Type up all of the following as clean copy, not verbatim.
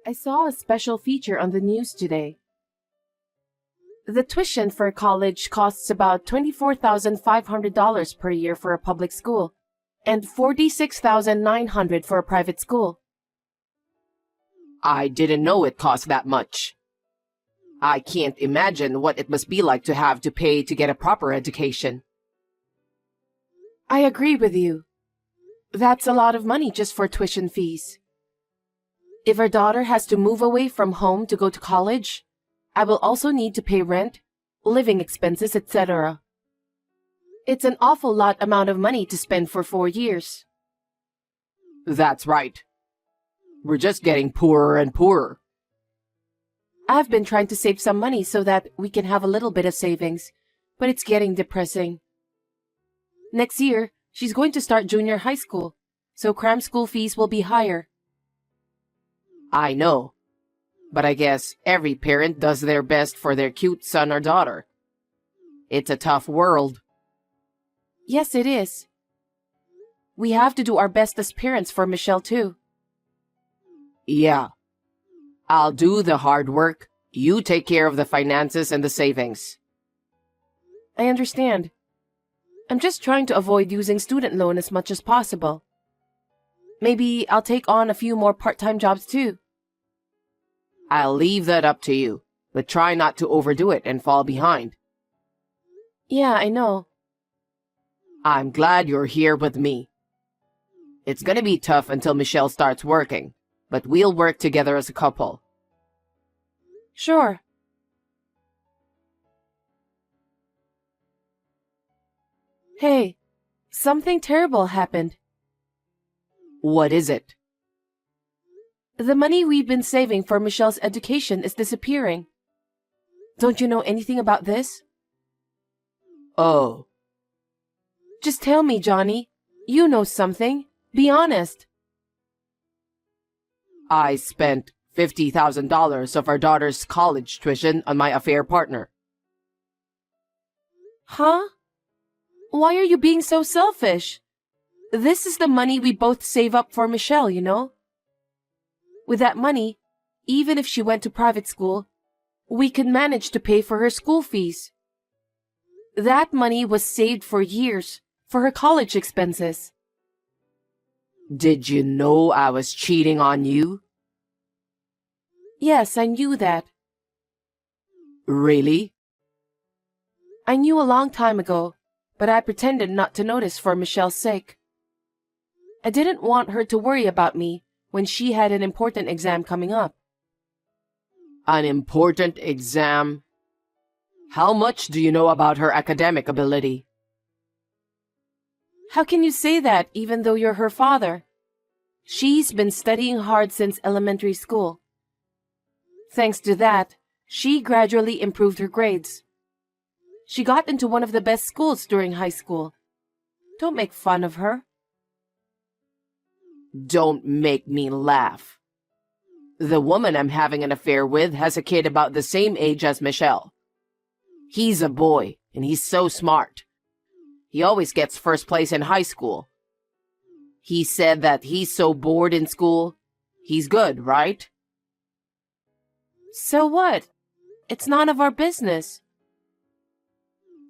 I saw a special feature on the news today. The tuition for college costs about $24,500 per year for a public school and $46,900 for a private school. I didn't know it cost that much. I can't imagine what it must be like to have to pay to get a proper education. I agree with you. That's a lot of money just for tuition fees. If our daughter has to move away from home to go to college, I will also need to pay rent, living expenses, etc. It's an awful lot amount of money to spend for 4 years. That's right. We're just getting poorer and poorer. I've been trying to save some money so that we can have a little bit of savings, but it's getting depressing. Next year, she's going to start junior high school, so cram school fees will be higher. I know, but I guess every parent does their best for their cute son or daughter. It's a tough world. Yes, it is. We have to do our best as parents for Michelle, too. Yeah. I'll do the hard work. You take care of the finances and the savings. I understand. I'm just trying to avoid using student loan as much as possible. Maybe I'll take on a few more part-time jobs, too. I'll leave that up to you, but try not to overdo it and fall behind. Yeah, I know. I'm glad you're here with me. It's gonna be tough until Michelle starts working, but we'll work together as a couple. Sure. Hey, something terrible happened. What is it? The money we've been saving for Michelle's education is disappearing. Don't you know anything about this? Oh. Just tell me, Johnny. You know something. Be honest. I spent $50,000 of our daughter's college tuition on my affair partner. Huh? Why are you being so selfish? This is the money we both save up for Michelle, you know? With that money, even if she went to private school, we could manage to pay for her school fees. That money was saved for years for her college expenses. Did you know I was cheating on you? Yes, I knew that. Really? I knew a long time ago, but I pretended not to notice for Michelle's sake. I didn't want her to worry about me when she had an important exam coming up. An important exam? How much do you know about her academic ability? How can you say that even though you're her father? She's been studying hard since elementary school. Thanks to that, she gradually improved her grades. She got into one of the best schools during high school. Don't make fun of her. Don't make me laugh. The woman I'm having an affair with has a kid about the same age as Michelle. He's a boy, and he's so smart. He always gets first place in high school. He said that he's so bored in school. He's good, right? So what? It's none of our business.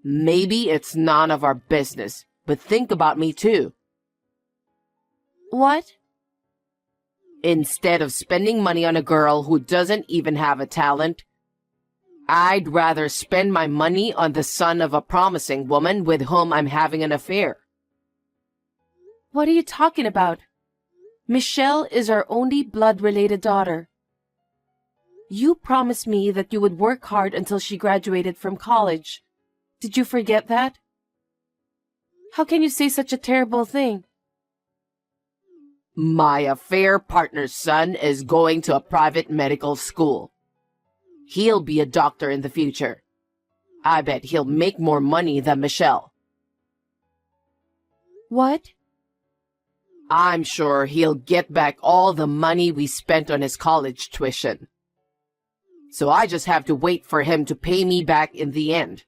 Maybe it's none of our business, but think about me too. What? Instead of spending money on a girl who doesn't even have a talent, I'd rather spend my money on the son of a promising woman with whom I'm having an affair. What are you talking about? Michelle is our only blood-related daughter. You promised me that you would work hard until she graduated from college. Did you forget that? How can you say such a terrible thing? My affair partner's son is going to a private medical school. He'll be a doctor in the future. I bet he'll make more money than Michelle. What? I'm sure he'll get back all the money we spent on his college tuition. So I just have to wait for him to pay me back in the end.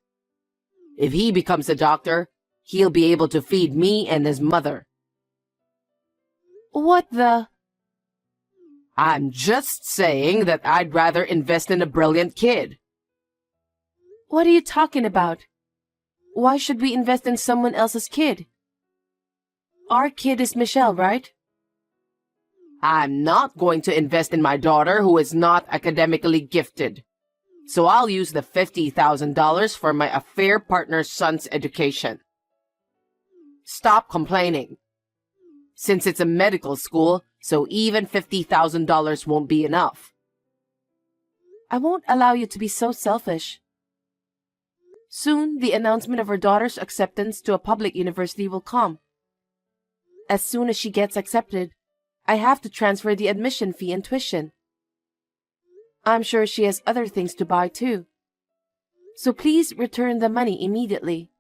If he becomes a doctor, he'll be able to feed me and his mother. What the? I'm just saying that I'd rather invest in a brilliant kid. What are you talking about? Why should we invest in someone else's kid? Our kid is Michelle, right? I'm not going to invest in my daughter who is not academically gifted. So I'll use the $50,000 for my affair partner's son's education. Stop complaining. Since it's a medical school, so even $50,000 won't be enough. I won't allow you to be so selfish. Soon, the announcement of her daughter's acceptance to a public university will come. As soon as she gets accepted, I have to transfer the admission fee and tuition. I'm sure she has other things to buy too. So please return the money immediately.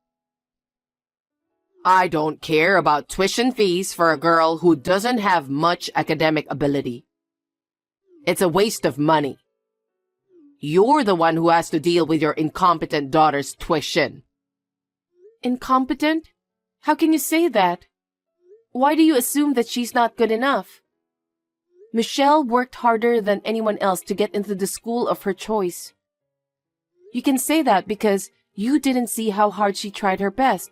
I don't care about tuition fees for a girl who doesn't have much academic ability. It's a waste of money. You're the one who has to deal with your incompetent daughter's tuition. Incompetent? How can you say that? Why do you assume that she's not good enough? Michelle worked harder than anyone else to get into the school of her choice. You can say that because you didn't see how hard she tried her best.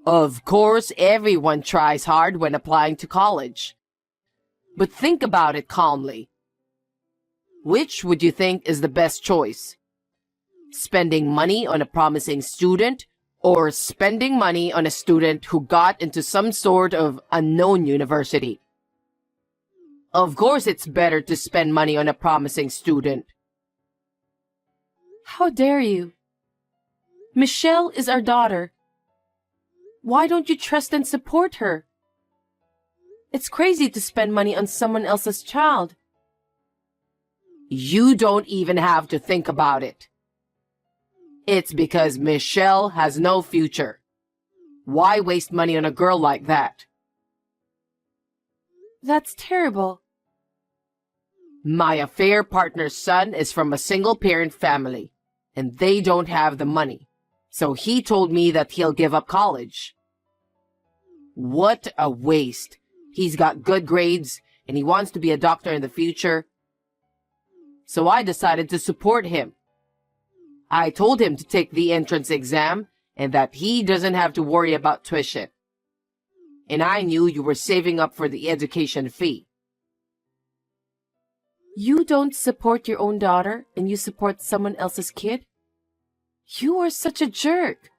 Of course, everyone tries hard when applying to college. But think about it calmly. Which would you think is the best choice? Spending money on a promising student or spending money on a student who got into some sort of unknown university? Of course, it's better to spend money on a promising student. How dare you? Michelle is our daughter. Why don't you trust and support her? It's crazy to spend money on someone else's child. You don't even have to think about it. It's because Michelle has no future. Why waste money on a girl like that? That's terrible. My affair partner's son is from a single-parent family, and they don't have the money. So he told me that he'll give up college. What a waste. He's got good grades, and he wants to be a doctor in the future. So I decided to support him. I told him to take the entrance exam and that he doesn't have to worry about tuition. And I knew you were saving up for the education fee. You don't support your own daughter and you support someone else's kid? You are such a jerk.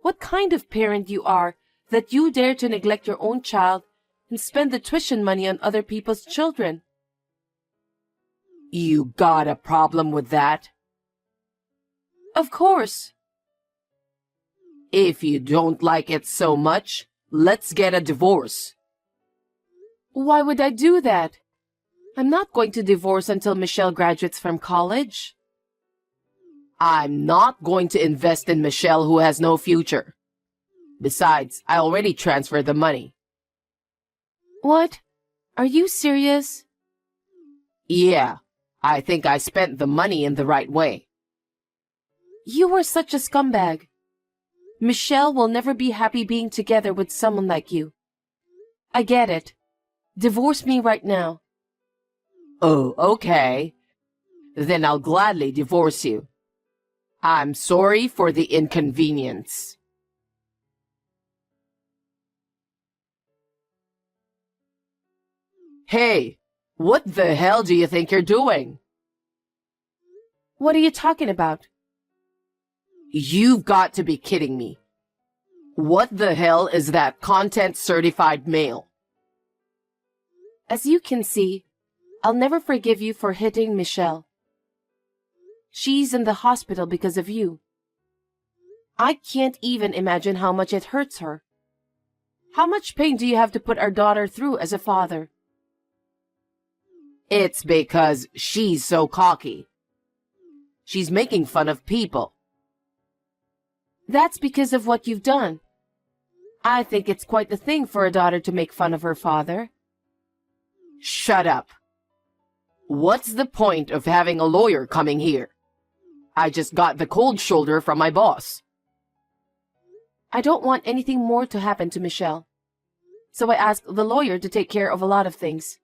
What kind of parent you are that you dare to neglect your own child and spend the tuition money on other people's children? You got a problem with that? Of course. If you don't like it so much, let's get a divorce. Why would I do that? I'm not going to divorce until Michelle graduates from college. I'm not going to invest in Michelle who has no future. Besides, I already transferred the money. What? Are you serious? Yeah, I think I spent the money in the right way. You were such a scumbag. Michelle will never be happy being together with someone like you. I get it. Divorce me right now. Oh, okay. Then I'll gladly divorce you. I'm sorry for the inconvenience. Hey, what the hell do you think you're doing? What are you talking about? You've got to be kidding me. What the hell is that content-certified mail? As you can see, I'll never forgive you for hitting Michelle. She's in the hospital because of you. I can't even imagine how much it hurts her. How much pain do you have to put our daughter through as a father? It's because she's so cocky. She's making fun of people. That's because of what you've done. I think it's quite the thing for a daughter to make fun of her father. Shut up. What's the point of having a lawyer coming here? I just got the cold shoulder from my boss. I don't want anything more to happen to Michelle. So I asked the lawyer to take care of a lot of things.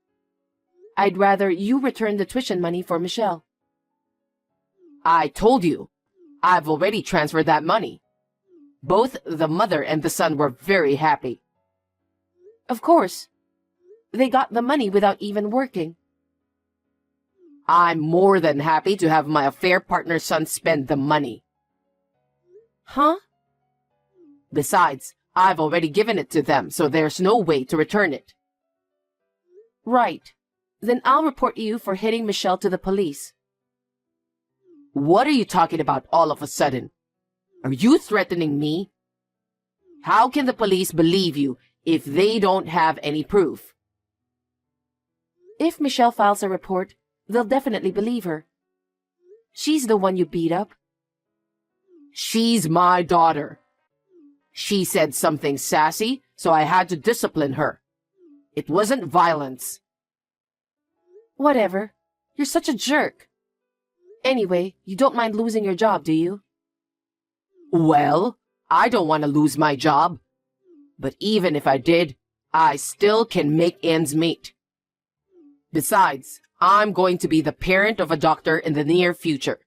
I'd rather you return the tuition money for Michelle. I told you, I've already transferred that money. Both the mother and the son were very happy. Of course. They got the money without even working. I'm more than happy to have my affair partner's son spend the money. Huh? Besides, I've already given it to them, so there's no way to return it. Right. Then I'll report you for hitting Michelle to the police. What are you talking about all of a sudden? Are you threatening me? How can the police believe you if they don't have any proof? If Michelle files a report, they'll definitely believe her. She's the one you beat up. She's my daughter. She said something sassy, so I had to discipline her. It wasn't violence. Whatever. You're such a jerk. Anyway, you don't mind losing your job, do you? Well, I don't want to lose my job. But even if I did, I still can make ends meet. Besides, I'm going to be the parent of a doctor in the near future.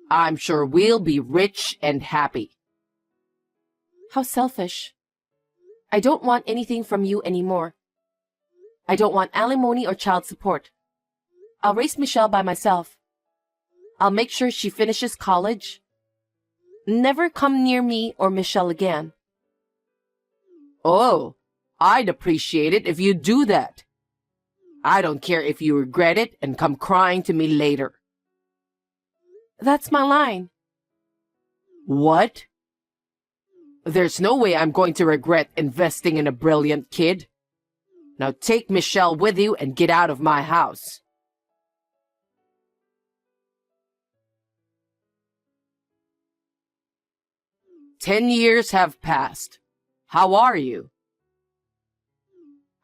I'm sure we'll be rich and happy. How selfish. I don't want anything from you anymore. I don't want alimony or child support. I'll raise Michelle by myself. I'll make sure she finishes college. Never come near me or Michelle again. Oh, I'd appreciate it if you do that. I don't care if you regret it and come crying to me later. That's my line. What? There's no way I'm going to regret investing in a brilliant kid. Now take Michelle with you and get out of my house. "10 years have passed. How are you?"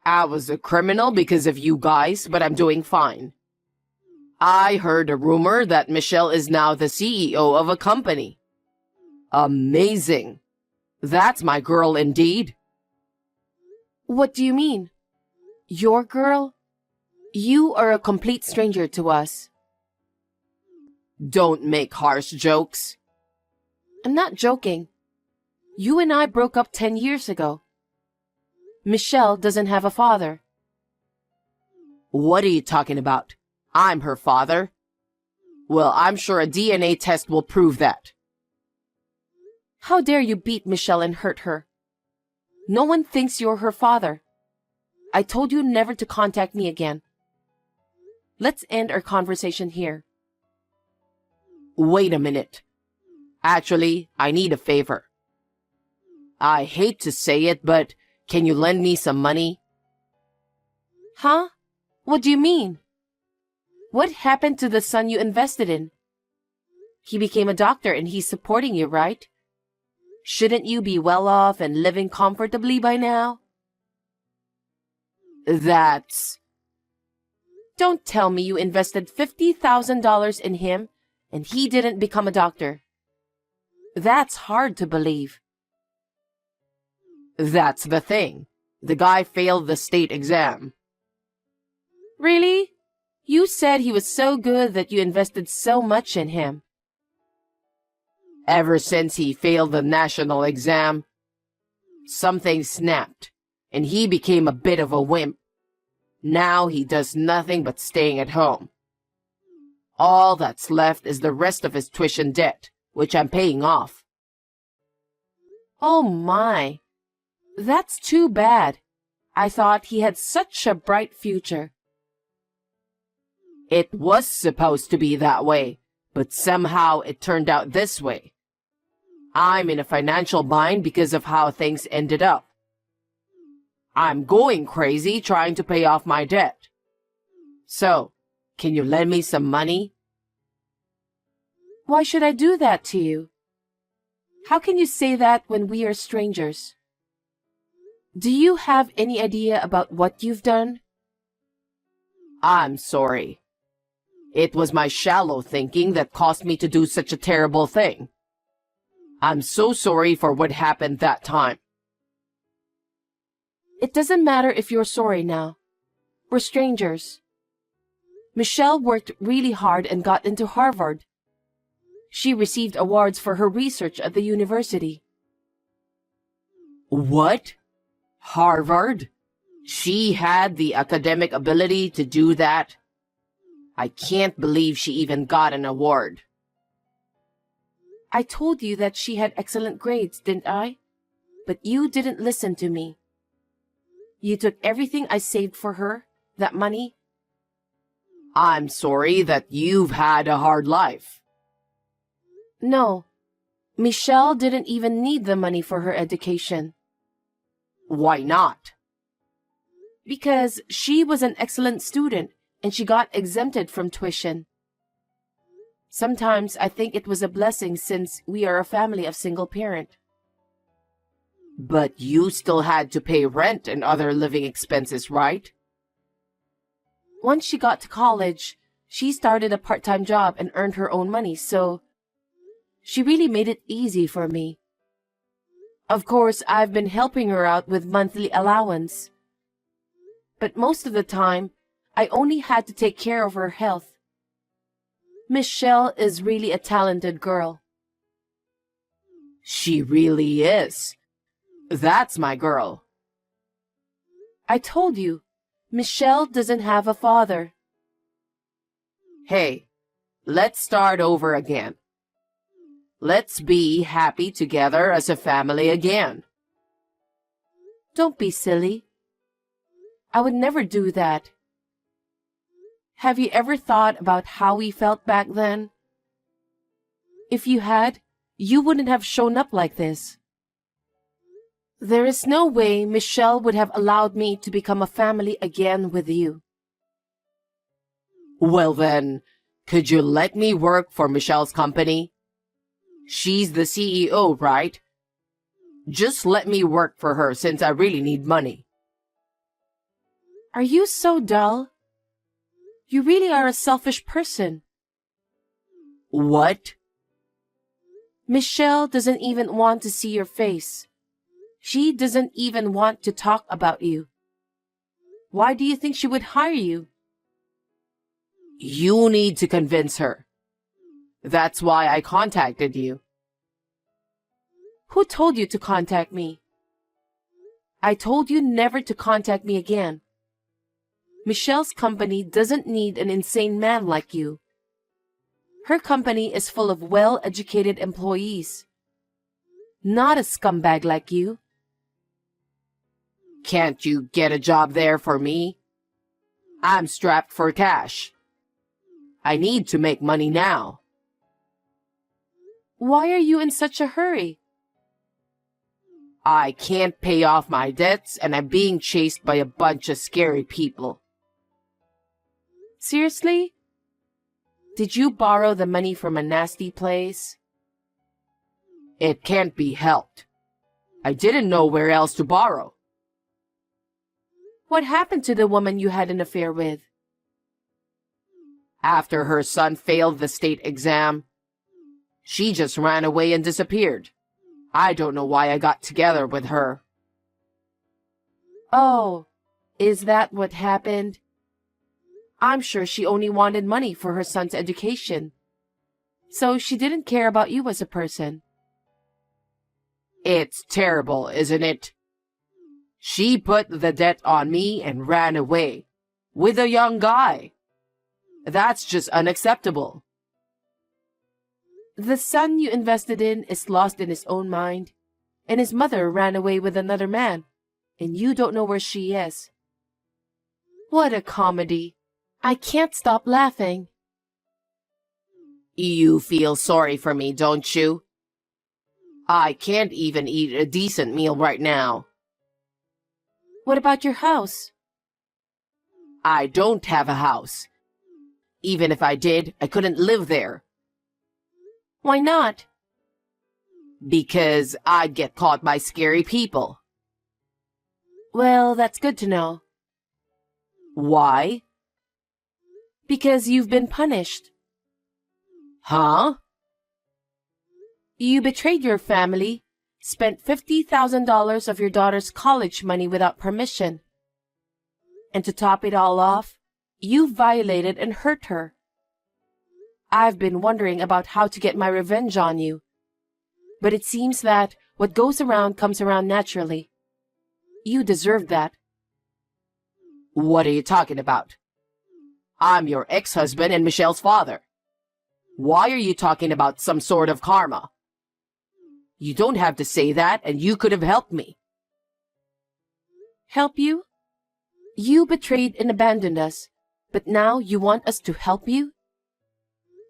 "I was a criminal because of you guys, but I'm doing fine. I heard a rumor that Michelle is now the CEO of a company. Amazing. That's my girl indeed." What do you mean? Your girl? You are a complete stranger to us. Don't make harsh jokes. I'm not joking. You and I broke up 10 years ago. Michelle doesn't have a father. What are you talking about? I'm her father. Well, I'm sure a DNA test will prove that. How dare you beat Michelle and hurt her? No one thinks you're her father. I told you never to contact me again. Let's end our conversation here. Wait a minute. Actually, I need a favor. I hate to say it, but can you lend me some money? Huh? What do you mean? What happened to the son you invested in? He became a doctor and he's supporting you, right? Shouldn't you be well off and living comfortably by now? That's... Don't tell me you invested $50,000 in him and he didn't become a doctor. That's hard to believe. That's the thing. The guy failed the state exam. Really? You said he was so good that you invested so much in him. Ever since he failed the national exam, something snapped, and he became a bit of a wimp. Now he does nothing but staying at home. All that's left is the rest of his tuition debt, which I'm paying off. Oh my. That's too bad. I thought he had such a bright future. It was supposed to be that way, but somehow it turned out this way. I'm in a financial bind because of how things ended up. I'm going crazy trying to pay off my debt. So, can you lend me some money? Why should I do that to you? How can you say that when we are strangers? Do you have any idea about what you've done? I'm sorry. It was my shallow thinking that caused me to do such a terrible thing. I'm so sorry for what happened that time. It doesn't matter if you're sorry now. We're strangers. Michelle worked really hard and got into Harvard. She received awards for her research at the university. What? Harvard? She had the academic ability to do that? I can't believe she even got an award. I told you that she had excellent grades, didn't I? But you didn't listen to me. You took everything I saved for her, that money. I'm sorry that you've had a hard life. No, Michelle didn't even need the money for her education. Why not? Because she was an excellent student and she got exempted from tuition. Sometimes I think it was a blessing since we are a family of single parent. But you still had to pay rent and other living expenses, right? Once she got to college, she started a part-time job and earned her own money, so she really made it easy for me. Of course, I've been helping her out with monthly allowance. But most of the time, I only had to take care of her health. Michelle is really a talented girl. She really is. That's my girl. I told you, Michelle doesn't have a father. Hey, let's start over again. Let's be happy together as a family again. Don't be silly. I would never do that. Have you ever thought about how we felt back then? If you had, you wouldn't have shown up like this. There is no way Michelle would have allowed me to become a family again with you. Well then, could you let me work for Michelle's company? She's the CEO, right? Just let me work for her since I really need money. Are you so dull? You really are a selfish person. What? Michelle doesn't even want to see your face. She doesn't even want to talk about you. Why do you think she would hire you? You need to convince her. That's why I contacted you. Who told you to contact me? I told you never to contact me again. Michelle's company doesn't need an insane man like you. Her company is full of well-educated employees. Not a scumbag like you. Can't you get a job there for me? I'm strapped for cash. I need to make money now. Why are you in such a hurry? I can't pay off my debts and I'm being chased by a bunch of scary people. Seriously? Did you borrow the money from a nasty place? It can't be helped. I didn't know where else to borrow. What happened to the woman you had an affair with? After her son failed the state exam, she just ran away and disappeared. I don't know why I got together with her. Oh, is that what happened? I'm sure she only wanted money for her son's education. So she didn't care about you as a person. It's terrible, isn't it? She put the debt on me and ran away with a young guy. That's just unacceptable. The son you invested in is lost in his own mind, and his mother ran away with another man, and you don't know where she is. What a comedy. I can't stop laughing. You feel sorry for me, don't you? I can't even eat a decent meal right now. What about your house? I don't have a house. Even if I did, I couldn't live there. Why not? Because I'd get caught by scary people. Well, that's good to know. Why? Because you've been punished. Huh? You betrayed your family, spent $50,000 of your daughter's college money without permission. And to top it all off, You violated and hurt her. I've been wondering about how to get my revenge on you. But it seems that what goes around comes around naturally. You deserve that. What are you talking about? I'm your ex-husband and Michelle's father. Why are you talking about some sort of karma? You don't have to say that, and you could have helped me. Help you? You betrayed and abandoned us, but now you want us to help you?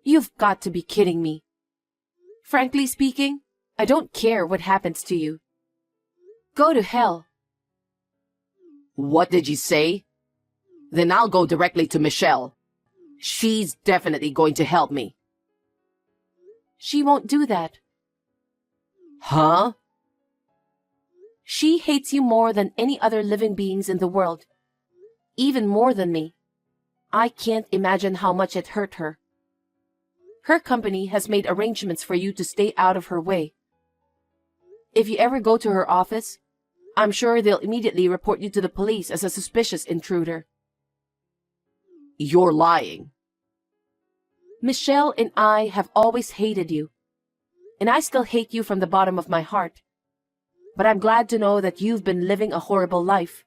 You've got to be kidding me. Frankly speaking, I don't care what happens to you. Go to hell. What did you say? Then I'll go directly to Michelle. She's definitely going to help me. She won't do that. Huh? She hates you more than any other living beings in the world. Even more than me. I can't imagine how much it hurt her. Her company has made arrangements for you to stay out of her way. If you ever go to her office, I'm sure they'll immediately report you to the police as a suspicious intruder. You're lying. Michelle and I have always hated you, and I still hate you from the bottom of my heart. But I'm glad to know that you've been living a horrible life.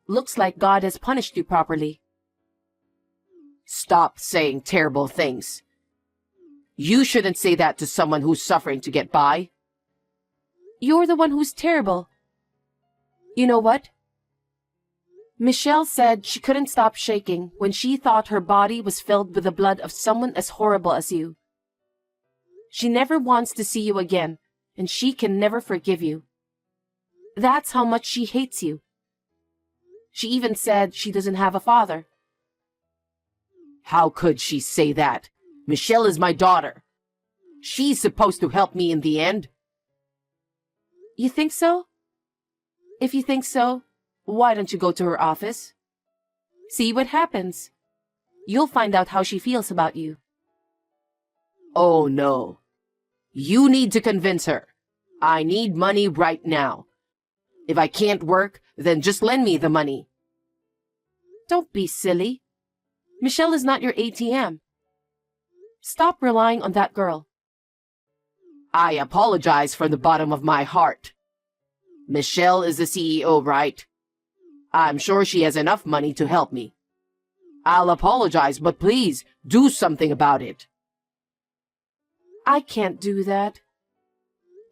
Looks like God has punished you properly. Stop saying terrible things. You shouldn't say that to someone who's suffering to get by. You're the one who's terrible. You know what? Michelle said she couldn't stop shaking when she thought her body was filled with the blood of someone as horrible as you. She never wants to see you again, and she can never forgive you. That's how much she hates you. She even said she doesn't have a father. How could she say that? Michelle is my daughter. She's supposed to help me in the end. You think so? If you think so, why don't you go to her office? See what happens. You'll find out how she feels about you. Oh no. You need to convince her. I need money right now. If I can't work, then just lend me the money. Don't be silly. Michelle is not your ATM. Stop relying on that girl. I apologize from the bottom of my heart. Michelle is the CEO, right? I'm sure she has enough money to help me. I'll apologize, but please do something about it. I can't do that.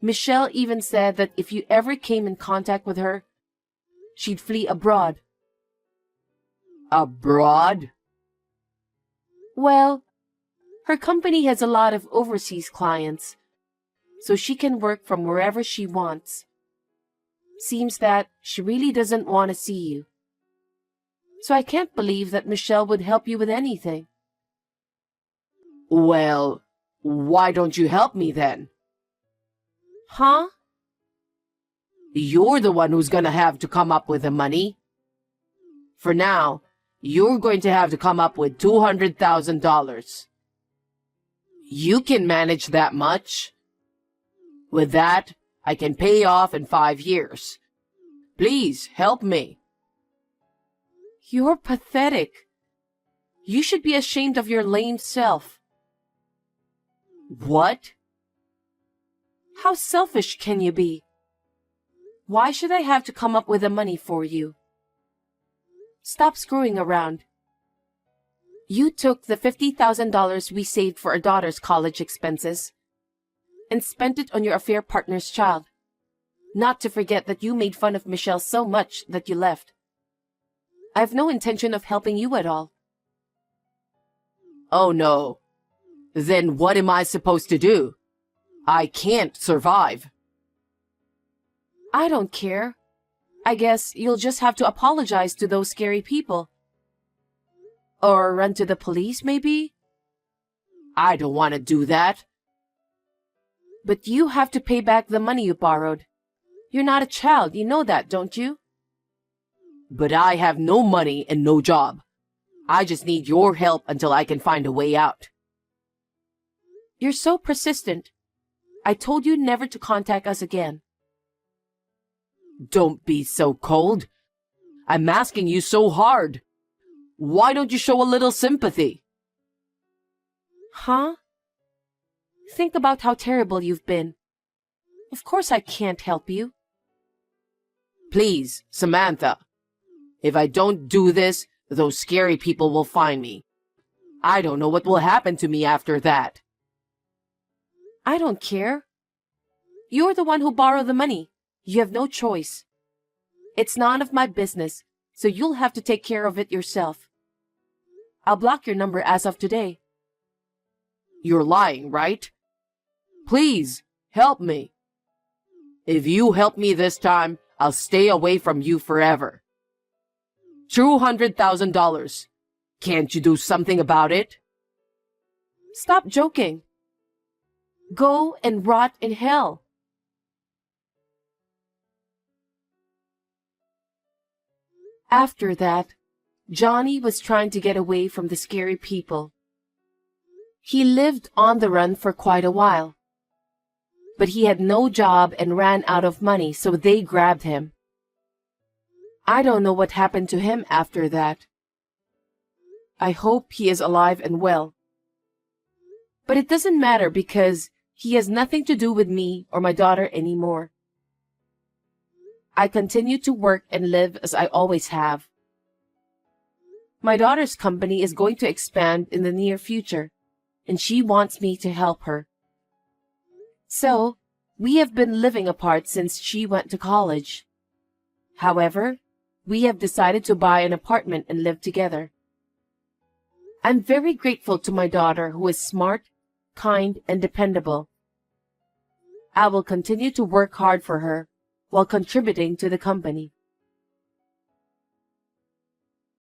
Michelle even said that if you ever came in contact with her, she'd flee abroad. Abroad? Well, her company has a lot of overseas clients, so she can work from wherever she wants. Seems that she really doesn't want to see you. So I can't believe that Michelle would help you with anything. Well, why don't you help me then? Huh? You're the one who's gonna have to come up with the money. For now, you're going to have to come up with $200,000. You can manage that much. With that, I can pay off in 5 years. Please help me. You're pathetic. You should be ashamed of your lame self. What? How selfish can you be? Why should I have to come up with the money for you? Stop screwing around. You took the $50,000 we saved for our daughter's college expenses and spent it on your affair partner's child. Not to forget that you made fun of Michelle so much that you left. I have no intention of helping you at all. Oh no. Then what am I supposed to do? I can't survive. I don't care. I guess you'll just have to apologize to those scary people. Or run to the police, maybe? I don't want to do that. But you have to pay back the money you borrowed. You're not a child, you know that, don't you? But I have no money and no job. I just need your help until I can find a way out. You're so persistent. I told you never to contact us again. Don't be so cold. I'm asking you so hard. Why don't you show a little sympathy? Huh? Think about how terrible you've been. Of course I can't help you. Please, Samantha. If I don't do this, those scary people will find me. I don't know what will happen to me after that. I don't care. You're the one who borrowed the money. You have no choice. It's none of my business, so you'll have to take care of it yourself. I'll block your number as of today. You're lying, right? Please, help me. If you help me this time, I'll stay away from you forever. $200,000. Can't you do something about it? Stop joking. Go and rot in hell. After that, Johnny was trying to get away from the scary people. He lived on the run for quite a while. But he had no job and ran out of money, so they grabbed him. I don't know what happened to him after that. I hope he is alive and well. But it doesn't matter because he has nothing to do with me or my daughter anymore. I continue to work and live as I always have. My daughter's company is going to expand in the near future, and she wants me to help her. So, we have been living apart since she went to college. However, we have decided to buy an apartment and live together. I'm very grateful to my daughter who is smart, kind, and dependable. I will continue to work hard for her while contributing to the company.